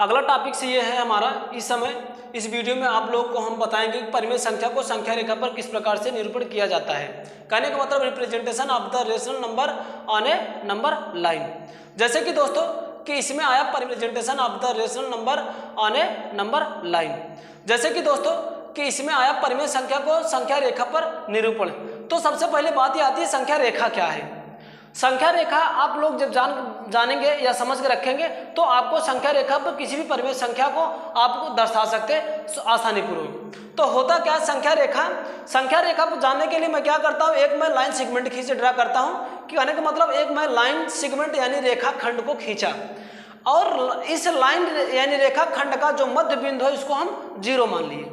अगला टॉपिक से ये है हमारा इस समय इस वीडियो में आप लोग को हम बताएंगे कि परिमेय संख्या को संख्या रेखा पर किस प्रकार से निरूपण किया जाता है। कहने का मतलब representation of the rational number on A number line. जैसे कि दोस्तों कि इसमें आया representation of the rational number on A number line. जैसे कि दोस्तों कि इसमें आया परिमेय संख्या को संख्या रेखा पर निरूपण। तो सबसे पहले बात ये आती है संख्या रेखा क्या है। संख्या रेखा आप लोग जब जानेंगे या समझ के रखेंगे तो आपको संख्या रेखा पर किसी भी परिमेय संख्या को आपको दर्शा सकते हैं आसानी पूर्वक। तो होता क्या संख्या रेखा, संख्या रेखा को जानने के लिए मैं क्या करता हूँ, एक मैं लाइन सेगमेंट खींच ड्रा करता हूँ कि कहने का मतलब एक मैं लाइन सेगमेंट यानी रेखा खंड को खींचा और इस लाइन यानी रेखा खंड का जो मध्य बिंदु है इसको हम 0 मान लिए।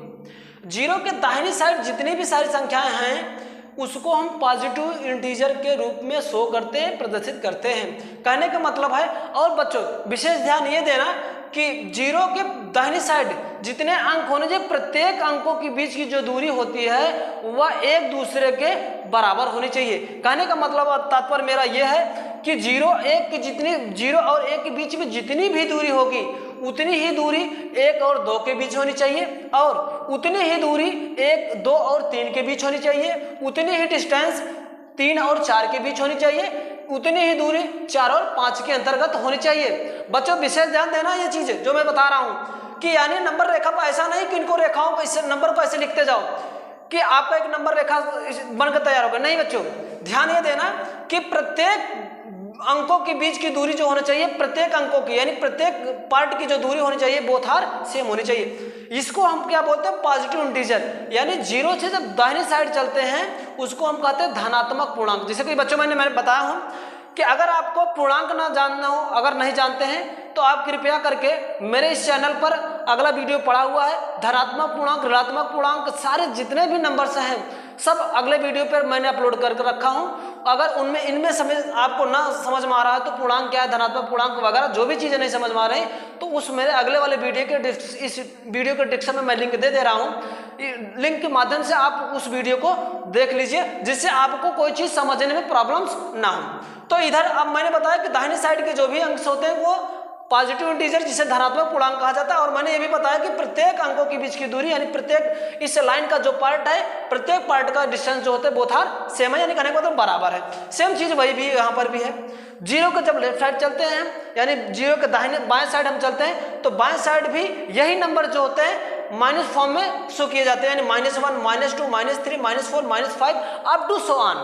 0 के दाहिनी साइड जितनी भी सारी संख्याएं हैं उसको हम पॉजिटिव इंटीजर के रूप में शो करते हैं, प्रदर्शित करते हैं। कहने का मतलब है, और बच्चों विशेष ध्यान ये देना कि 0 के दाहिनी साइड जितने अंक होने चाहिए प्रत्येक अंकों के बीच की जो दूरी होती है वह एक दूसरे के बराबर होनी चाहिए। कहने का मतलब तात्पर्य मेरा यह है कि 0 और 1 के बीच में जितनी भी दूरी होगी उतनी ही दूरी 1 और 2 के बीच होनी चाहिए और उतनी ही दूरी 1, 2 और 3 के बीच होनी चाहिए, उतनी ही डिस्टेंस 3 और 4 के बीच होनी चाहिए, उतनी ही दूरी 4 और 5 के अंतर्गत होनी चाहिए। बच्चों विशेष ध्यान देना ये चीजें जो मैं बता रहा हूँ कि यानी नंबर रेखा पर ऐसा नहीं कि इनको रेखाओं को इस नंबर को ऐसे लिखते जाओ कि आपका एक नंबर रेखा बनकर तैयार होगा। नहीं बच्चों, ध्यान ये देना कि प्रत्येक अंकों के बीच की दूरी जो होनी चाहिए प्रत्येक अंकों की यानी प्रत्येक पार्ट की जो दूरी होनी चाहिए बोथ आर सेम होनी चाहिए। इसको हम क्या बोलते हैं, पॉजिटिव इंटीजर। यानी 0 से जब दाहिनी साइड चलते हैं उसको हम कहते हैं धनात्मक पूर्णांक। जैसे कि बच्चों मैंने बताया हूं कि अगर आपको पूर्णांक ना जानना हो, अगर नहीं जानते हैं तो आप कृपया करके मेरे इस चैनल पर अगला वीडियो पड़ा हुआ है, धनात्मक पूर्णांक ऋणात्मक पूर्णांक सारे जितने भी नंबर्स हैं सब अगले वीडियो पर मैंने अपलोड करके रखा हूं। अगर इनमें समझ आपको ना समझ में आ रहा है तो पूर्णांक क्या है, धनात्मक पूर्णांक वगैरह जो भी चीजें नहीं समझ में आ रही तो उस मेरे अगले वाले वीडियो के इस वीडियो के डिस्क्रिप्शन में मैं लिंक दे रहा हूं। लिंक के माध्यम से आप उस वीडियो को देख लीजिए जिससे आपको कोई चीज समझने में प्रॉब्लम्स ना हो। तो इधर अब मैंने बताया कि दाहिनी साइड के जो भी अंक होते हैं वो पॉजिटिव इंटीजर जिसे धनात्मक पूर्णांक कहा जाता है। और मैंने ये भी बताया कि प्रत्येक अंकों के बीच की दूरी यानी प्रत्येक इस लाइन का जो पार्ट है प्रत्येक पार्ट का डिस्टेंस जो होता है बोथ आर सेम है, यानी कहने का मतलब बराबर है। सेम चीज वही भी यहाँ पर भी है। 0 के जब लेफ्ट साइड चलते हैं यानी 0 के दाहिने बाएं साइड हम चलते हैं तो बाएं साइड भी यही नंबर जो होते हैं माइनस फॉर्म में शो किए जाते हैं यानी -1, -2, -3, -4, -5 अप टू सो ऑन।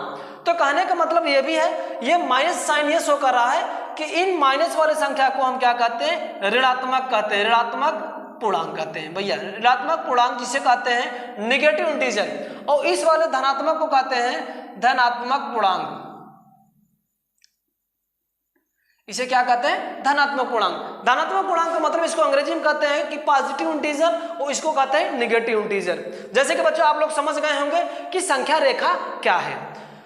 तो कहने का मतलब ये भी है, ये माइनस साइन ये शो कर रहा है कि इन माइनस वाले संख्या को हम क्या कहते हैं, ऋणात्मक कहते हैं, ऋणात्मक पूर्णांक कहते हैं भैया। ऋणात्मक पूर्णांक जिसे कहते हैं निगेटिव इंटीजर और इस वाले धनात्मक को कहते हैं धनात्मक पूर्णांक। इसे क्या कहते हैं, धनात्मक पूर्णांक। धनात्मक पूर्णांक का मतलब इसको अंग्रेजी में कहते हैं कि पॉजिटिव इंटीजर और इसको कहते हैं निगेटिव इंटीजर। जैसे कि बच्चों आप लोग समझ गए होंगे कि संख्या रेखा क्या है।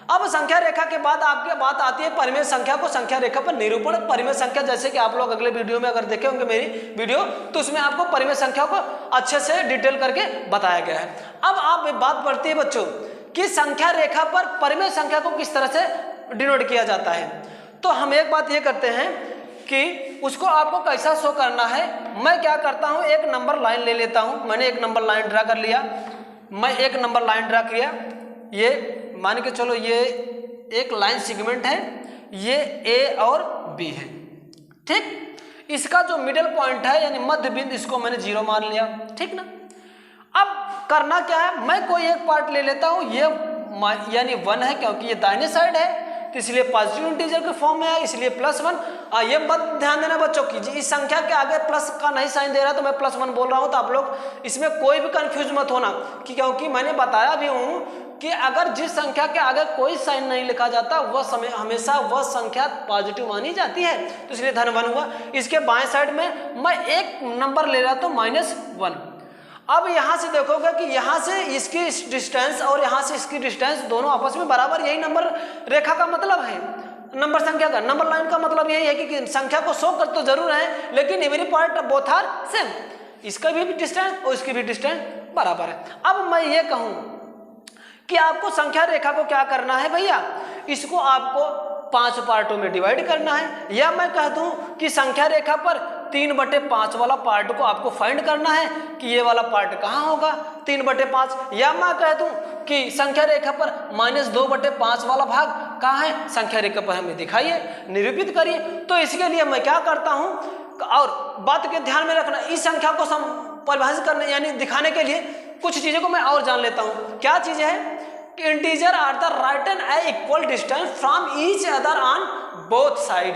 अब संख्या रेखा के बाद आपके बात आती है परिमेय संख्या को संख्या रेखा पर निरूपण। परिमेय संख्या जैसे कि आप लोग अगले वीडियो में अगर देखे होंगे मेरी वीडियो तो उसमें आपको परिमेय संख्या को अच्छे से डिटेल करके बताया गया है। अब आप बात पड़ती है बच्चों कि संख्या रेखा पर परिमेय संख्या को किस तरह से डिनोट किया जाता है। तो हम एक बात ये करते हैं कि उसको आपको कैसा शो करना है। मैं क्या करता हूँ, एक नंबर लाइन ले लेता हूँ। मैंने एक नंबर लाइन ड्रा कर लिया, मैं एक नंबर लाइन ड्रा किया। ये मान के चलो ये एक लाइन सेगमेंट है, ये A और B है, ठीक। इसका जो मिडिल पॉइंट है यानी मध्य बिंदु इसको मैंने 0 मान लिया, ठीक ना। अब करना क्या है, मैं कोई एक पार्ट ले लेता हूं, ये यानी 1 है क्योंकि ये दाहिने साइड है तो इसलिए पॉजिटिव इंटीजर के फॉर्म में है इसलिए +1। ये बात ध्यान देना बच्चों की, इस संख्या के आगे प्लस का नहीं साइन दे रहा तो मैं +1 बोल रहा हूं। तो आप लोग इसमें कोई भी कंफ्यूज मत होना कि क्योंकि मैंने बताया भी हूं कि अगर जिस संख्या के आगे कोई साइन नहीं लिखा जाता वह हमेशा वह संख्या पॉजिटिव मानी जाती है, तो इसलिए धन 1 हुआ। इसके बाएं साइड में मैं एक नंबर ले रहा तो -1। अब यहां से देखोगे कि यहां से इसकी डिस्टेंस और यहां से इसकी डिस्टेंस दोनों आपस में बराबर, यही नंबर रेखा का मतलब है। नंबर संख्या का नंबर लाइन का मतलब यही है कि संख्या को शो कर तो जरूर है लेकिन every part both are same. इसका भी डिस्टेंस और इसकी भी डिस्टेंस बराबर है। अब मैं ये कहूं कि आपको संख्या रेखा को क्या करना है भैया, इसको आपको 5 पार्टों में डिवाइड करना है। या मैं कह दूं कि संख्या रेखा पर 3/5 वाला पार्ट को आपको फाइंड करना है कि ये वाला पार्ट कहाँ होगा 3/5, या मैं कह दूं कि संख्या रेखा पर -2/5 वाला भाग कहाँ है, संख्या रेखा पर हमें दिखाइए, निरूपित करिए। तो इसके लिए मैं क्या करता हूँ, और बात के ध्यान में रखना, इस संख्या को परिभाषित करने यानी दिखाने के लिए कुछ चीज़ों को मैं और जान लेता हूँ। क्या चीज़ है कि integer are the right and a equal distance from each other on both side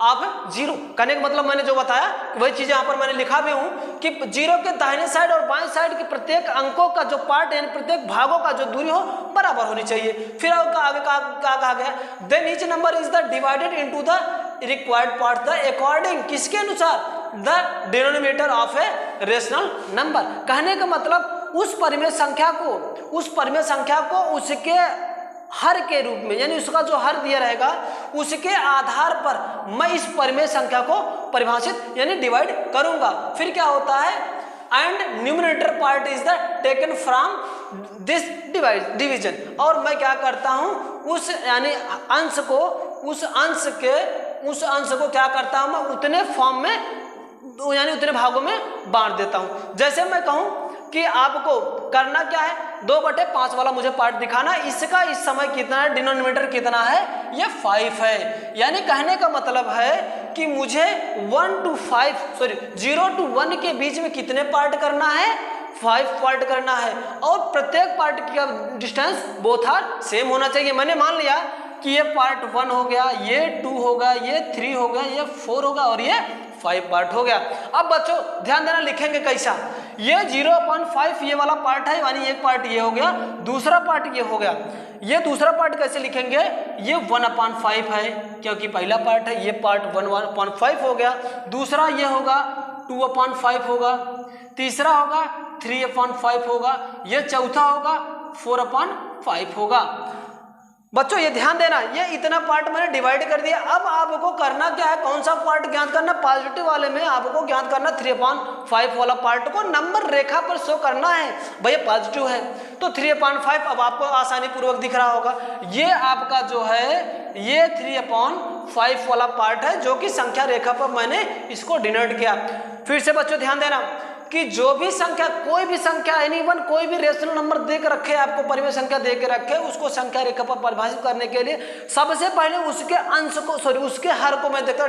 of zero. कहने का मतलब मैंने जो बताया वही चीज़ यहाँ पर मैंने लिखा भी हूँ कि जीरो के दाहिने साइड और बाएं साइड के प्रत्येक अंकों का जो पार्ट यानी प्रत्येक भागों का जो दूरी हो बराबर होनी चाहिए। फिर आगे क्या कहा गया, then each number is the divided into the required part the according, किसके अनुसार, the denominator of a rational number. कहने का मतलब उस परिमेय संख्या को उसके हर के रूप में, यानी उसका जो हर दिया रहेगा उसके आधार पर मैं इस परिमेय संख्या को परिभाषित यानी डिवाइड करूंगा। फिर क्या होता है, and numerator part is the taken from this division, और मैं क्या करता हूं उस यानी अंश को क्या करता हूं मैं उतने फॉर्म में यानी उतने भागों में बांट देता हूं। जैसे मैं कहूं कि आपको करना क्या है, 2/5 वाला मुझे पार्ट दिखाना, इसका इस समय कितना है, डिनोमिनेटर कितना है, ये 5 है। यानी कहने का मतलब है कि मुझे 0 to 1 के बीच में कितने पार्ट करना है, 5 पार्ट करना है, और प्रत्येक पार्ट का डिस्टेंस बोथ आर सेम होना चाहिए। मैंने मान लिया कि ये पार्ट 1 हो गया, ये 2 होगा, ये 3 हो गया, ये 4 होगा और ये 5 पार्ट हो गया। अब बच्चों ध्यान देना, लिखेंगे कैसा, ये 0/5 ये वाला पार्ट है, यानी एक पार्ट ये हो गया, दूसरा पार्ट ये हो गया। ये दूसरा पार्ट कैसे लिखेंगे, ये 1/5 है क्योंकि पहला पार्ट है, ये पार्ट 1/5 हो गया, दूसरा ये होगा 2/5 होगा, तीसरा होगा 3/5 होगा, ये चौथा होगा 4/5 होगा। बच्चों ये ध्यान देना, ये इतना पार्ट मैंने डिवाइड कर दिया। अब आपको करना क्या है, कौन सा पार्ट ज्ञात करना, पॉजिटिव वाले में आपको ज्ञात करना 3/5 वाला पार्ट को नंबर रेखा पर शो करना है। भैया पॉजिटिव है तो 3/5 अब आपको आसानी पूर्वक दिख रहा होगा, ये आपका जो है ये 3/5 वाला पार्ट है जो कि संख्या रेखा पर मैंने इसको डिनोट किया। फिर से बच्चों ध्यान देना कि जो भी संख्या, कोई भी संख्या एनीवन कोई भी रेशनल नंबर दे के रखे, आपको परिमेय संख्या दे के रखे, उसको संख्या रेखा पर परिभाषित करने के लिए सबसे पहले उसके अंश को उसके हर को मैं देखता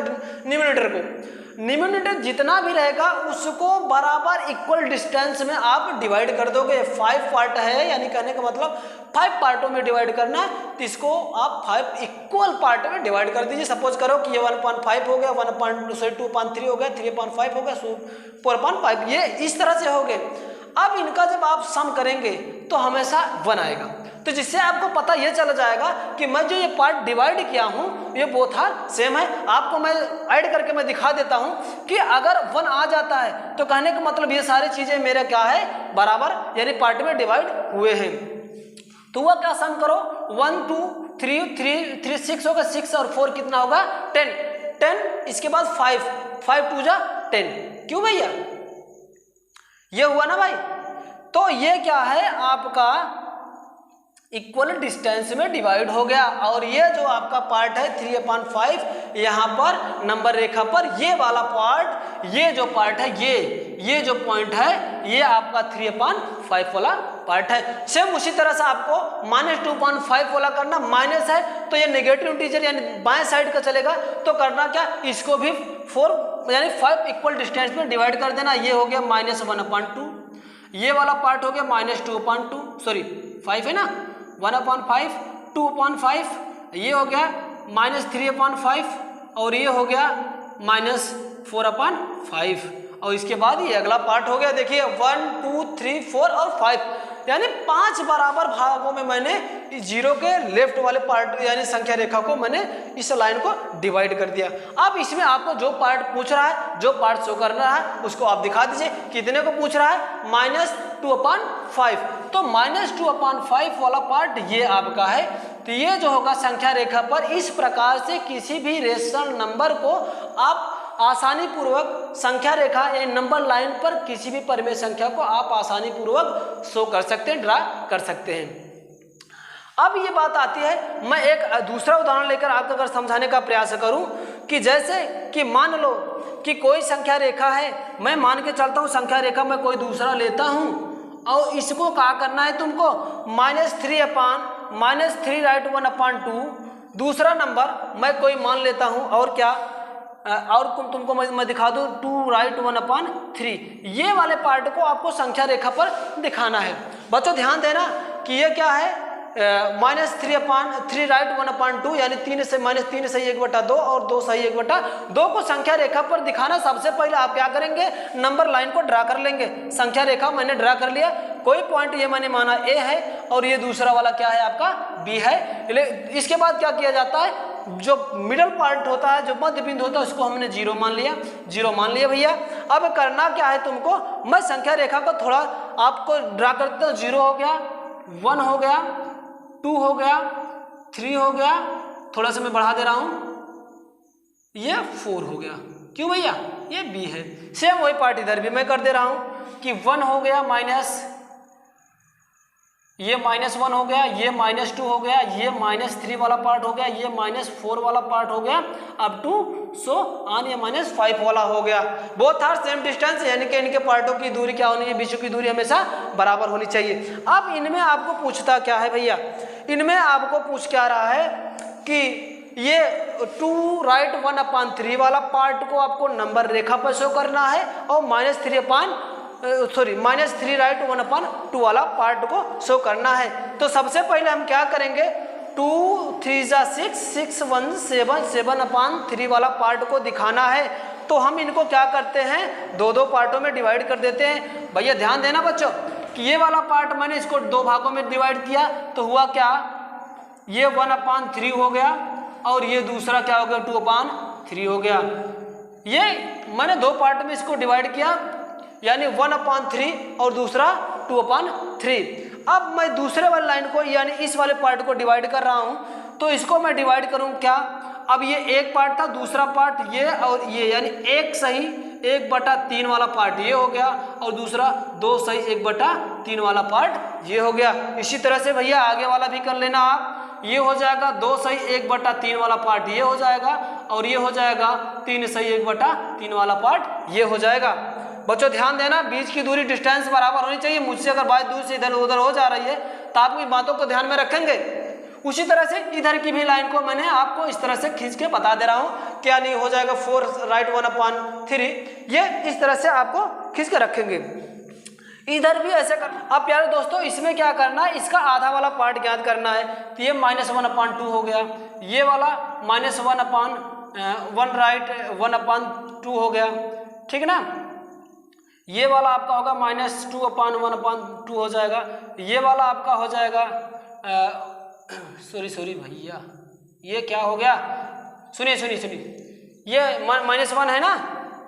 न्यूमरेटर जितना भी रहेगा उसको बराबर इक्वल डिस्टेंस में आप डिवाइड कर दोगे। 5 पार्ट है, यानी कहने का मतलब 5 पार्टों में डिवाइड करना है, तो इसको आप 5 इक्वल पार्ट में डिवाइड कर दीजिए। सपोज करो कि ये 1/5 हो गया, 2.3 हो गया, 3/5 हो गया, 4/5, ये इस तरह से हो गए। अब इनका जब आप सम करेंगे तो हमेशा 1 आएगा, तो जिससे आपको पता ये चल जाएगा कि मैं जो ये पार्ट डिवाइड किया हूँ ये बोथ आर सेम है। आपको मैं ऐड करके मैं दिखा देता हूँ कि अगर 1 आ जाता है तो कहने का मतलब ये सारी चीजें मेरे क्या है, बराबर यानी पार्ट में डिवाइड हुए हैं। तो वह क्या सम करो, 1 2 3 6 होगा, 6 और 4 कितना होगा 10, इसके बाद 5 2 जा 10। क्यों भैया, ये हुआ ना भाई। तो ये क्या है, आपका इक्वल डिस्टेंस में डिवाइड हो गया, और ये जो आपका पार्ट है 3/5 यहाँ पर नंबर रेखा पर ये वाला पार्ट, ये जो पार्ट है, ये जो पॉइंट है ये आपका 3/5 वाला पार्ट है। सेम उसी तरह से आपको -2.5 वाला करना, माइनस है तो ये नेगेटिव इंटीजर यानी बाएं साइड का चलेगा, तो करना क्या, इसको भी 4 यानी 5 इक्वल डिस्टेंस में डिवाइड कर देना। ये हो गया -1/2, ये वाला पार्ट हो गया -2/2 5 है ना, 1/5 2/5, ये हो गया -3/5 और ये हो गया -4/5, और इसके बाद ये अगला पार्ट हो गया। देखिए 1 2 3 4 और 5 यानी 5 बराबर भागों में मैंने इस जीरो के लेफ्ट वाले पार्ट यानी संख्या रेखा को मैंने इस लाइन को डिवाइड कर दिया। अब इसमें आपको जो पार्ट पूछ रहा है, जो पार्ट शो कर रहा है उसको आप दिखा दीजिए। कितने को पूछ रहा है, -2/5, तो -2/5 वाला पार्ट ये आपका है। तो ये जो होगा संख्या रेखा पर, इस प्रकार से किसी भी रेशनल नंबर को आप आसानी पूर्वक संख्या रेखा यानी नंबर लाइन पर किसी भी परिमेय संख्या को आप आसानी पूर्वक शो कर सकते हैं, ड्रा कर सकते हैं। अब ये बात आती है, मैं एक दूसरा उदाहरण लेकर आपको अगर समझाने का प्रयास करूं कि जैसे कि मान लो कि कोई संख्या रेखा है, मैं मान के चलता हूँ संख्या रेखा में कोई दूसरा लेता हूँ और इसको क्या करना है तुमको, -3 राइट 1/2। दूसरा नंबर मैं कोई मान लेता हूँ और क्या, और तुमको मैं दिखा दूँ 2 राइट 1/3। ये वाले पार्ट को आपको संख्या रेखा पर दिखाना है। बच्चों ध्यान देना कि ये क्या है, -3 राइट 1/2 यानी 3 से -3 सही 1/2 और 2 सही 1/2 को संख्या रेखा पर दिखाना। सबसे पहले आप क्या करेंगे, नंबर लाइन को ड्रा कर लेंगे। संख्या रेखा मैंने ड्रा कर लिया, कोई पॉइंट ये मैंने माना ए है और ये दूसरा वाला क्या है आपका बी है। इसके बाद क्या किया जाता है, जो मिडल पार्ट होता है, जो मध्य बिंदु होता है, उसको हमने 0 मान लिया। 0 मान लिया भैया। अब करना क्या है तुमको, मैं संख्या रेखा को थोड़ा आपको ड्रा करता हूँ। 0 हो गया, 1 हो गया, 2 हो गया, 3 हो गया, थोड़ा सा मैं बढ़ा दे रहा हूं, ये 4 हो गया। क्यों भैया, ये बी है। सेम वही पार्ट इधर भी मैं कर दे रहा हूं कि 1 हो गया ये -1 हो गया, ये -2 हो गया, ये -3 वाला पार्ट हो गया, ये -4 वाला पार्ट हो गया, अब टू सो ऑन, ये -5 वाला हो गया। बोथ आर सेम डिस्टेंस, यानी कि इनके पार्टों की दूरी क्या होनी है, बीचों की दूरी हमेशा बराबर होनी चाहिए। अब इनमें आपको पूछता क्या है भैया, इनमें आपको पूछ क्या रहा है कि ये 2 राइट 1/3 वाला पार्ट को आपको नंबर रेखा पर शो करना है और -3 राइट 1/2 वाला पार्ट को शो करना है। तो सबसे पहले हम क्या करेंगे, 2 3 6 6 1 7 7/3 वाला पार्ट को दिखाना है। तो हम इनको क्या करते हैं, 2 पार्टों में डिवाइड कर देते हैं। भैया ध्यान देना बच्चों कि ये वाला पार्ट मैंने इसको 2 भागों में डिवाइड किया, तो हुआ क्या, ये 1/3 हो गया और ये दूसरा क्या हो गया, 2/3 हो गया। ये मैंने 2 पार्ट में इसको डिवाइड किया, यानी 1/3 और दूसरा 2/3। अब मैं दूसरे वाली लाइन को यानी इस वाले पार्ट को डिवाइड कर रहा हूं, तो इसको मैं डिवाइड करूं क्या, अब ये एक पार्ट था, दूसरा पार्ट ये और ये, यानी 1 सही 1/3 वाला पार्ट ये हो गया और दूसरा 2 सही 1/3 वाला पार्ट ये हो गया। इसी तरह से भैया आगे वाला भी कर लेना आप, ये हो जाएगा 2 सही 1/3 वाला पार्ट ये हो जाएगा और ये हो जाएगा 3 सही 1/3 वाला पार्ट ये हो जाएगा। बच्चों ध्यान देना, बीच की दूरी डिस्टेंस बराबर होनी चाहिए। मुझसे अगर बात दूर से इधर उधर हो जा रही है तो आप इन बातों को ध्यान में रखेंगे। उसी तरह से इधर की भी लाइन को मैंने आपको इस तरह से खींच के बता दे रहा हूँ, क्या नहीं हो जाएगा 4 राइट 1/3, ये इस तरह से आपको खींच के रखेंगे। इधर भी ऐसे कर। अब प्यारे दोस्तों इसमें क्या करना है, इसका आधा वाला पार्ट ज्ञात करना है। तो ये -1/2 हो गया, ये वाला -1 राइट 1/2 हो गया, ठीक है ना। ये वाला आपका होगा -2/1/2 हो जाएगा। ये वाला आपका हो जाएगा सॉरी भैया, ये क्या हो गया, सुनिए, ये -1 है ना,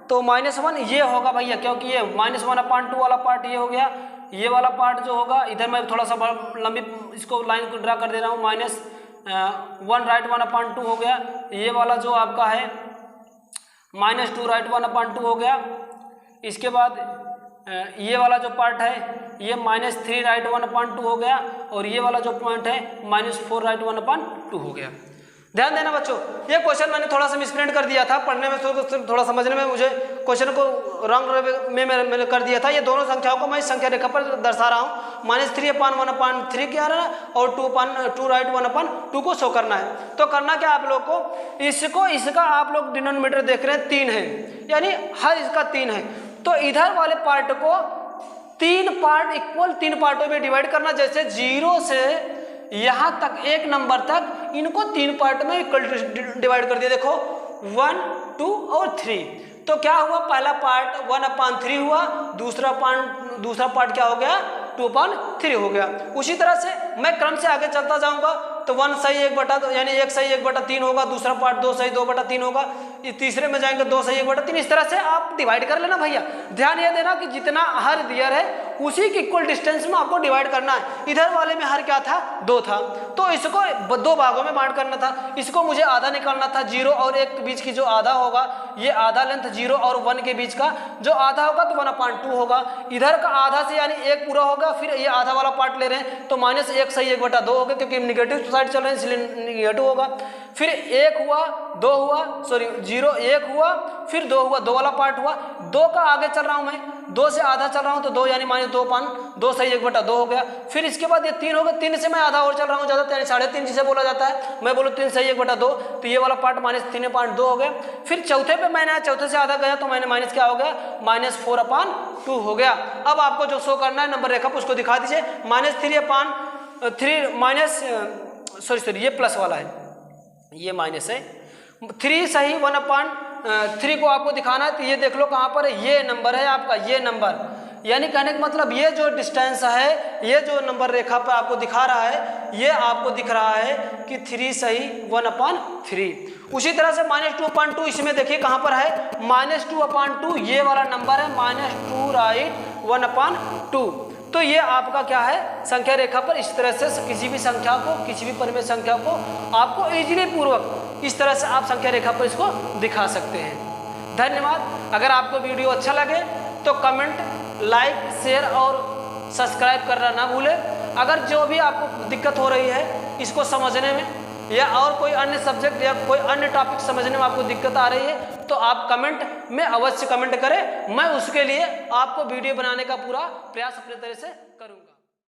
तो -1 ये होगा भैया, क्योंकि ये -1/2 वाला पार्ट ये हो गया। ये वाला पार्ट जो होगा, इधर मैं थोड़ा सा लंबी इसको लाइन को ड्रा कर दे रहा हूँ, -1 राइट 1/2 हो गया। ये वाला जो आपका है -2 राइट 1/2 हो गया। इसके बाद ये वाला जो पार्ट है ये -3 राइट 1/2 हो गया और ये वाला जो पॉइंट है -4 राइट 1/2 हो गया। ध्यान देना बच्चों, ये क्वेश्चन मैंने थोड़ा सा मिसप्रिंट कर दिया था, पढ़ने में थोड़ा समझने में मुझे क्वेश्चन को रंग में मैंने कर दिया था। ये दोनों संख्याओं को मैं इस संख्या रेखा पर दर्शा रहा हूँ, -3/1/3 क्या रहा और 2 राइट 1/2 को शो करना है। तो करना क्या आप लोग को, इसका आप लोग डिनोमिनेटर देख रहे हैं 3 है, यानी हर इसका 3 है। तो इधर वाले पार्ट को 3 पार्ट इक्वल 3 पार्टों में डिवाइड करना, जैसे 0 से यहां तक 1 नंबर तक इनको 3 पार्ट में इक्वल डिवाइड कर दिया। देखो 1 2 और 3, तो क्या हुआ, पहला पार्ट 1/3 हुआ, दूसरा पार्ट क्या हो गया 2/3 हो गया। उसी तरह से मैं क्रम से आगे चलता जाऊंगा, तो 1 सही 1/2 यानी 1 सही 1/3 होगा, दूसरा पार्ट 2 सही 2/3 होगा, तीसरे में जाएंगे 2 सही 1/3। इस तरह से आप डिवाइड कर लेना भैया। ध्यान ये देना कि जितना हर दियर है उसी के इक्वल डिस्टेंस में आपको डिवाइड करना है। इधर वाले में हर क्या था 2 था, तो इसको 2 भागों में बांट करना था। इसको मुझे आधा निकालना था, 0 और 1 के बीच की जो आधा होगा, ये आधा लेंथ 0 और 1 के बीच का जो आधा होगा तो 1/2 होगा। इधर का आधा से यानी 1 पूरा होगा, फिर ये आधा वाला पार्ट ले रहे हैं तो -1 सही 1/2 हो गया, क्योंकि निगेटिव साइड चल रहे हैं इसलिए निगेटिव होगा। फिर 1 हुआ, 2 हुआ, सॉरी 0 1 हुआ, फिर 2 हुआ, 2 वाला पार्ट हुआ, 2 का आगे चल रहा हूँ मैं, 2 से आधा चल रहा हूँ तो 2 यानी -2 सही 1/2 हो गया। फिर इसके बाद ये 3 हो गया, 3 से मैं आधा और चल रहा हूँ, ज़्यादा 3.5 जिसे बोला जाता है, मैं बोलूँ 3 सही 1/2, तो ये वाला पार्ट -3.2 हो गया। फिर चौथे पे मैंने आया, चौथे से आधा गया तो मैंने माइनस क्या हो गया, -4/2 हो गया। अब आपको जो शो करना है नंबर रेखा पर उसको दिखा दीजिए, -3 ये प्लस वाला है, ये माइनस है, 3 सही 1/3 को आपको दिखाना है, तो ये देख लो कहाँ पर है, ये नंबर है आपका, ये नंबर, यानी कहने का मतलब ये जो डिस्टेंस है, ये जो नंबर रेखा पर आपको दिखा रहा है, ये आपको दिख रहा है कि 3 सही 1/3। उसी तरह से -2/2 इसमें देखिए कहाँ पर है, -2/2 ये वाला नंबर है, -2 राइट 1/2। तो ये आपका क्या है, संख्या रेखा पर इस तरह से किसी भी संख्या को, किसी भी परिमेय संख्या को आपको इजीली पूर्वक इस तरह से आप संख्या रेखा पर इसको दिखा सकते हैं। धन्यवाद। अगर आपको वीडियो अच्छा लगे तो कमेंट, लाइक, शेयर और सब्सक्राइब करना ना भूलें। अगर जो भी आपको दिक्कत हो रही है इसको समझने में, या और कोई अन्य सब्जेक्ट या कोई अन्य टॉपिक समझने में आपको दिक्कत आ रही है, तो आप कमेंट में अवश्य कमेंट करें, मैं उसके लिए आपको वीडियो बनाने का पूरा प्रयास अपने तरह से करूँगा।